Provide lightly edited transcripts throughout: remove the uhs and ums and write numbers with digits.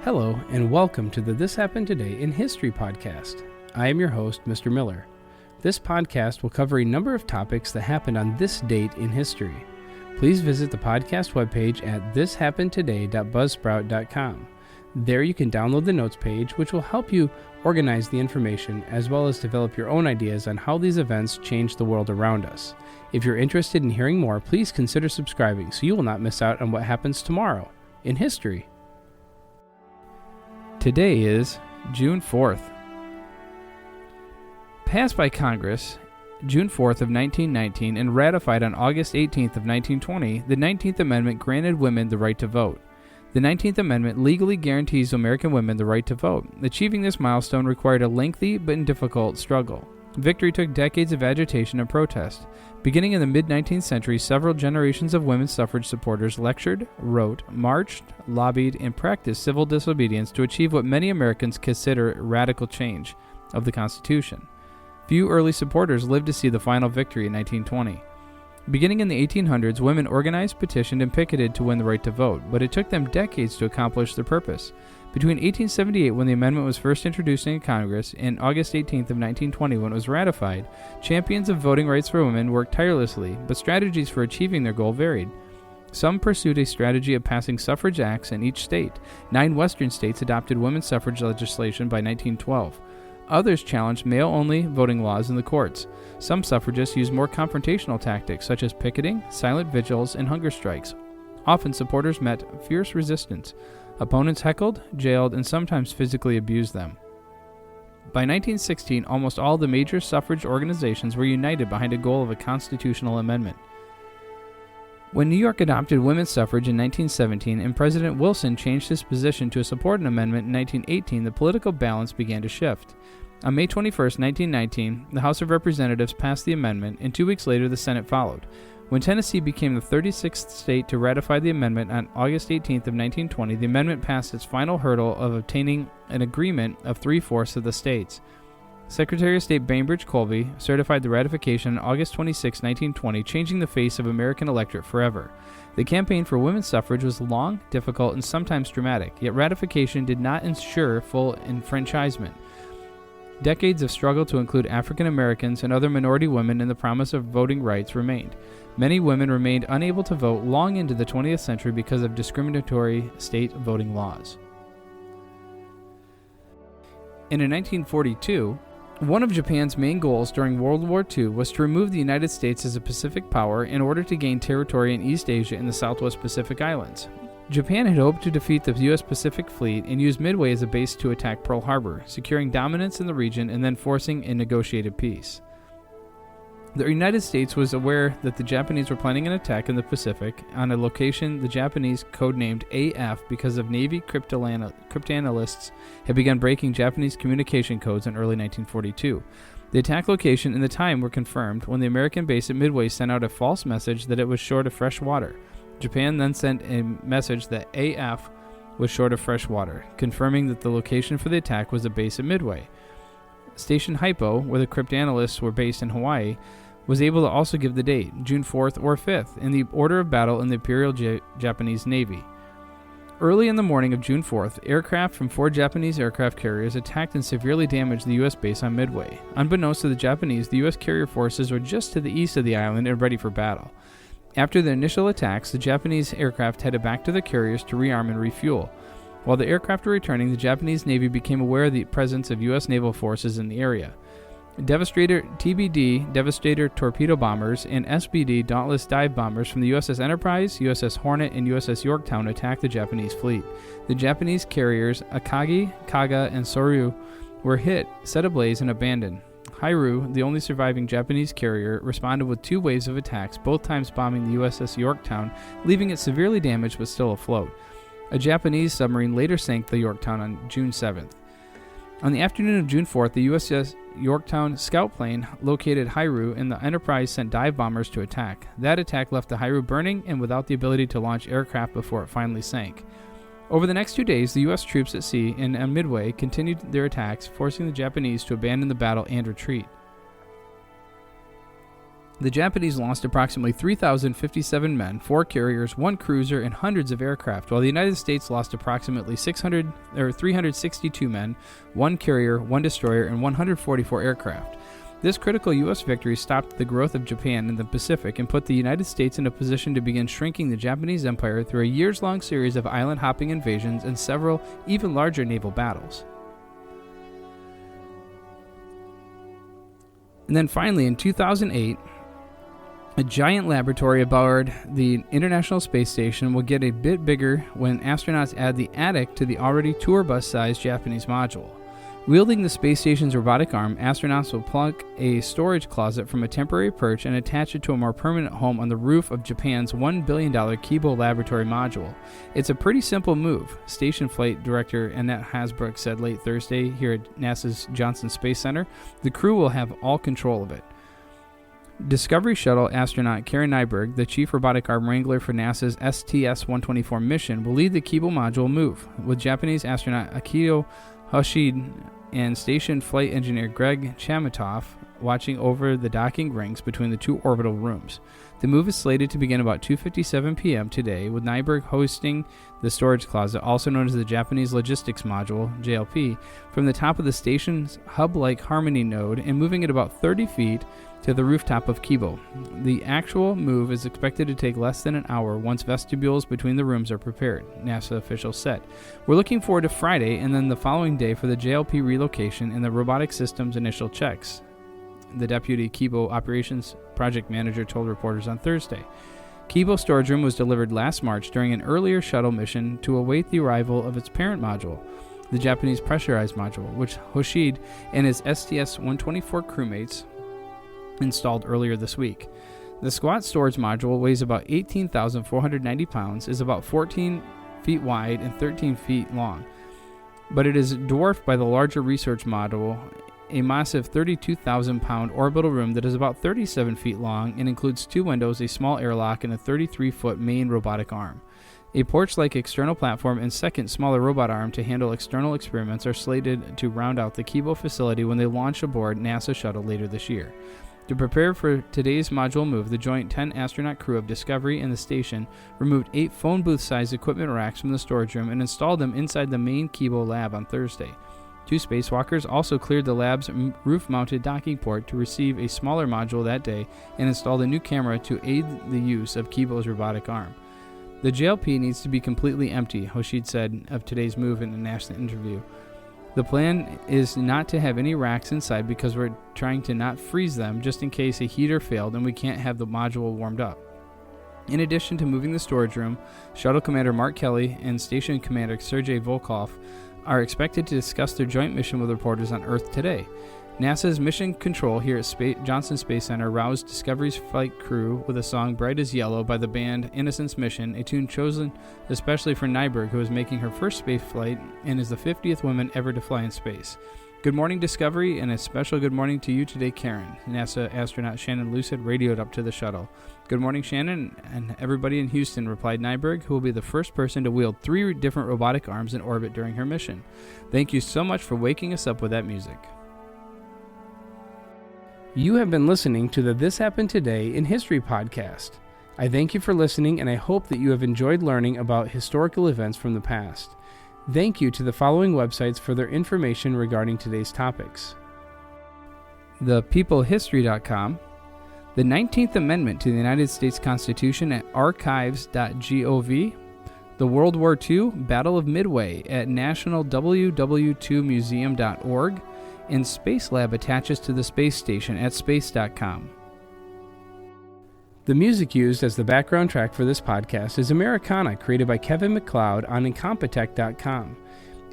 Hello, and welcome to the This Happened Today in History podcast. I am your host, Mr. Miller. This podcast will cover a number of topics that happened on this date in history. Please visit the podcast webpage at thishappenedtoday.buzzsprout.com. There you can download the notes page, which will help you organize the information as well as develop your own ideas on how these events change the world around us. If you're interested in hearing more, please consider subscribing so you will not miss out on what happens tomorrow in history. Today is June 4th. Passed by Congress June 4th of 1919 and ratified on August 18th of 1920, the 19th Amendment granted women the right to vote. The 19th Amendment legally guarantees American women the right to vote. Achieving this milestone required a lengthy but difficult struggle. Victory took decades of agitation and protest. Beginning in the mid-19th century, several generations of women's suffrage supporters lectured, wrote, marched, lobbied, and practiced civil disobedience to achieve what many Americans consider radical change of the Constitution. Few early supporters lived to see the final victory in 1920. Beginning in the 1800s, women organized, petitioned, and picketed to win the right to vote, but it took them decades to accomplish their purpose. Between 1878, when the amendment was first introduced in Congress, and August 18th of 1920, when it was ratified, champions of voting rights for women worked tirelessly, but strategies for achieving their goal varied. Some pursued a strategy of passing suffrage acts in each state. 9 western states adopted women's suffrage legislation by 1912. Others challenged male-only voting laws in the courts. Some suffragists used more confrontational tactics, such as picketing, silent vigils, and hunger strikes. Often supporters met fierce resistance. Opponents heckled, jailed, and sometimes physically abused them. By 1916, almost all the major suffrage organizations were united behind a goal of a constitutional amendment. When New York adopted women's suffrage in 1917 and President Wilson changed his position to support an amendment in 1918, the political balance began to shift. On May 21, 1919, the House of Representatives passed the amendment, and 2 weeks later the Senate followed. When Tennessee became the 36th state to ratify the amendment on August 18th of 1920, the amendment passed its final hurdle of obtaining an agreement of 3/4 of the states. Secretary of State Bainbridge Colby certified the ratification on August 26, 1920, changing the face of American electorate forever. The campaign for women's suffrage was long, difficult, and sometimes dramatic, yet ratification did not ensure full enfranchisement. Decades of struggle to include African Americans and other minority women in the promise of voting rights remained. Many women remained unable to vote long into the 20th century because of discriminatory state voting laws. And in 1942, one of Japan's main goals during World War II was to remove the United States as a Pacific power in order to gain territory in East Asia and the Southwest Pacific Islands. Japan had hoped to defeat the U.S. Pacific Fleet and use Midway as a base to attack Pearl Harbor, securing dominance in the region and then forcing a negotiated peace. The United States was aware that the Japanese were planning an attack in the Pacific on a location the Japanese codenamed AF because of Navy cryptanalysts had begun breaking Japanese communication codes in early 1942. The attack location and the time were confirmed when the American base at Midway sent out a false message that it was short of fresh water. Japan then sent a message that AF was short of fresh water, confirming that the location for the attack was a base at Midway. Station Hypo, where the cryptanalysts were based in Hawaii, was able to also give the date, June 4th or 5th, in the order of battle in the Imperial Japanese Navy. Early in the morning of June 4th, aircraft from 4 Japanese aircraft carriers attacked and severely damaged the U.S. base on Midway. Unbeknownst to the Japanese, the U.S. carrier forces were just to the east of the island and ready for battle. After the initial attacks, the Japanese aircraft headed back to the carriers to rearm and refuel. While the aircraft were returning, the Japanese Navy became aware of the presence of U.S. naval forces in the area. TBD Devastator torpedo bombers and SBD Dauntless dive bombers from the USS Enterprise, USS Hornet, and USS Yorktown attacked the Japanese fleet. The Japanese carriers Akagi, Kaga, and Soryu were hit, set ablaze, and abandoned. Hairu, the only surviving Japanese carrier, responded with 2 waves of attacks, both times bombing the USS Yorktown, leaving it severely damaged but still afloat. A Japanese submarine later sank the Yorktown on June 7th. On the afternoon of June 4th, the USS Yorktown scout plane located Hairu, and the Enterprise sent dive bombers to attack. That attack left the Hairu burning and without the ability to launch aircraft before it finally sank. Over the next 2 days, the U.S. troops at sea and on Midway continued their attacks, forcing the Japanese to abandon the battle and retreat. The Japanese lost approximately 3,057 men, 4 carriers, 1 cruiser, and hundreds of aircraft, while the United States lost approximately 362 men, 1 carrier, 1 destroyer, and 144 aircraft. This critical U.S. victory stopped the growth of Japan in the Pacific and put the United States in a position to begin shrinking the Japanese Empire through a years-long series of island-hopping invasions and several even larger naval battles. And then finally, in 2008, a giant laboratory aboard the International Space Station will get a bit bigger when astronauts add the attic to the already tour bus-sized Japanese module. Wielding the space station's robotic arm, astronauts will plug a storage closet from a temporary perch and attach it to a more permanent home on the roof of Japan's $1 billion Kibo laboratory module. It's a pretty simple move, Station Flight Director Annette Hasbrook said late Thursday here at NASA's Johnson Space Center. The crew will have all control of it. Discovery Shuttle astronaut Karen Nyberg, the chief robotic arm wrangler for NASA's STS-124 mission, will lead the Kibo module move, with Japanese astronaut Akio Hoshide and station flight engineer Greg Chamatoff watching over the docking rings between the 2 orbital rooms. The move is slated to begin about 2:57 p.m. today, with Nyberg hosting the storage closet, also known as the Japanese Logistics Module, JLP, from the top of the station's hub-like Harmony node and moving it about 30 feet to the rooftop of Kibo. The actual move is expected to take less than an hour once vestibules between the rooms are prepared, NASA officials said. We're looking forward to Friday and then the following day for the JLP relocation and the robotic system's initial checks, the deputy Kibo operations project manager told reporters on Thursday. Kibo storage room was delivered last March during an earlier shuttle mission to await the arrival of its parent module, the Japanese pressurized module, which Hoshide and his STS-124 crewmates installed earlier this week. The squat storage module weighs about 18,490 pounds, is about 14 feet wide and 13 feet long, but it is dwarfed by the larger research module, a massive 32,000-pound orbital room that is about 37 feet long and includes 2 windows, a small airlock, and a 33-foot main robotic arm. A porch-like external platform and second, smaller robot arm to handle external experiments are slated to round out the Kibo facility when they launch aboard NASA shuttle later this year. To prepare for today's module move, the joint 10-astronaut crew of Discovery and the station removed 8 phone booth-sized equipment racks from the storage room and installed them inside the main Kibo lab on Thursday. 2 spacewalkers also cleared the lab's roof-mounted docking port to receive a smaller module that day and installed a new camera to aid the use of Kibo's robotic arm. The JLP needs to be completely empty, Hoshide said of today's move in a national interview. The plan is not to have any racks inside because we're trying to not freeze them just in case a heater failed and we can't have the module warmed up. In addition to moving the storage room, Shuttle Commander Mark Kelly and Station Commander Sergei Volkov are expected to discuss their joint mission with reporters on Earth today. NASA's Mission Control here at Johnson Space Center roused Discovery's flight crew with a song Bright as Yellow by the band Innocence Mission, a tune chosen especially for Nyberg, who is making her first space flight and is the 50th woman ever to fly in space. Good morning, Discovery, and a special good morning to you today, Karen. NASA astronaut Shannon Lucid radioed up to the shuttle. Good morning, Shannon, and everybody in Houston, replied Nyberg, who will be the first person to wield 3 different robotic arms in orbit during her mission. Thank you so much for waking us up with that music. You have been listening to the This Happened Today in History podcast. I thank you for listening, and I hope that you have enjoyed learning about historical events from the past. Thank you to the following websites for their information regarding today's topics: thepeoplehistory.com, the 19th Amendment to the United States Constitution at archives.gov, the World War II Battle of Midway at nationalww2museum.org, and Space Lab attaches to the space station at space.com. The music used as the background track for this podcast is Americana, created by Kevin MacLeod on Incompetech.com.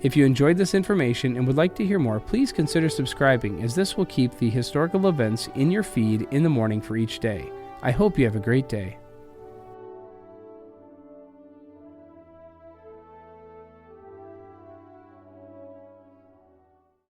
If you enjoyed this information and would like to hear more, please consider subscribing, as this will keep the historical events in your feed in the morning for each day. I hope you have a great day.